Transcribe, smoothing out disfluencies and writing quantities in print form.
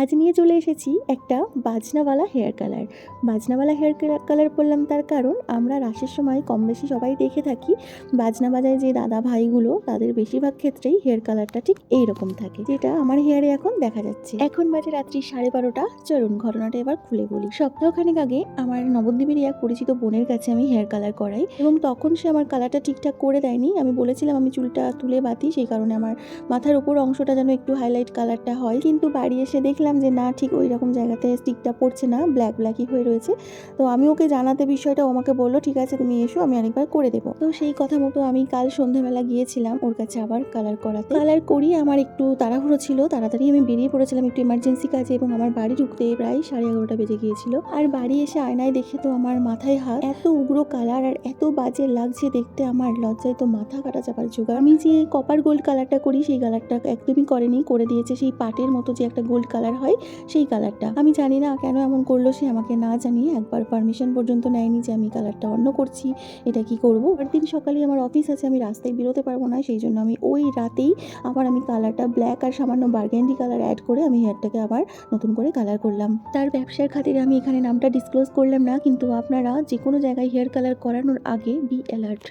আজ নিয়ে চলে এসেছি একটা বাজনাওয়ালা হেয়ার কালার। বাজনাওয়ালা হেয়ার কালার করলাম তার কারণ আমরা রাসের সময় কম বেশি সবাই দেখে থাকি বাজনা বাজায় যে দাদা ভাইগুলো তাদের বেশিরভাগ ক্ষেত্রেই হেয়ার কালারটা ঠিক এইরকম থাকে, যেটা আমার হেয়ারে এখন দেখা যাচ্ছে। এখন বাজে রাত্রি 12:30। চলুন ঘটনাটা এবার খুলে বলি। সপ্তাহখানেক আগে আমার নবদ্বীপের এক পরিচিত বোনের কাছে আমি হেয়ার কালার করাই এবং তখন সে আমার কালারটা ঠিকঠাক করে দেয়নি। আমি বলেছিলাম আমি চুলটা তুলে বাতি, সেই কারণে আমার মাথার উপর অংশটা যেন একটু হাইলাইট কালারটা হয়, কিন্তু বাড়ি এসে দেখলাম যে না, ঠিক ওই রকম জায়গাতে স্টিকটা পড়ছে না, ব্ল্যাকই হয়ে রয়েছে। তো আমি ওকে জানাতে বিষয়টা, ও আমাকে বললো ঠিক আছে তুমি এসো, আমি আরেকবার করে দেবো। তো সেই কথা মতো আমি কাল সন্ধ্যাবেলা গিয়েছিলাম ওর কাছে আবার কালার করাতে। কালার করি, আমার একটু তাড়াহুড়ো ছিল, তাড়াতাড়ি আমি বেরিয়ে পড়েছিলাম একটু ইমার্জেন্সি কাজে এবং আমার বাড়ি ঢুকতে প্রায় 11:30 বেজে গিয়েছিল। আর বাড়ি এসে আয়নায় দেখে তো আমার মাথায় হাত, এত উগ্র কালার আর এত বাজে লাগছে দেখতে, আমার লজ্জায় তো মাথা কাটা চাপার জোগাড়। আমি যে কপার গোল্ড কালারটা করি সেই কালারটা একদমই করেনি, করে দিয়েছে সেই পাটের মতো যে একটা গোল্ড কালার হয় সেই কালারটা। আমি জানি না কেন এমন করলো সে, আমাকে না জানিয়ে একবার পারমিশন পর্যন্ত নেয়নি যে আমি কালারটা অন্য করছি, এটা কি করবো। পরদিন সকালে আমার অফিস আছে, আমি রাস্তায় বেরোতে পারবো না, সেই জন্য আমি ওই রাতেই আবার আমি কালারটা ব্ল্যাক আর সামান্য বার্গেন্ডি কালার অ্যাড করে আমি হেয়ারটাকে আবার নতুন করে কালার করলাম। তার ব্যবসার খাতিরে আমি এখানে নামটা ডিসক্লোজ করলাম না, কিন্তু আপনারা যে কোনো জায়গায় হেয়ার কালার করানোর আগে বি অ্যালার্ট।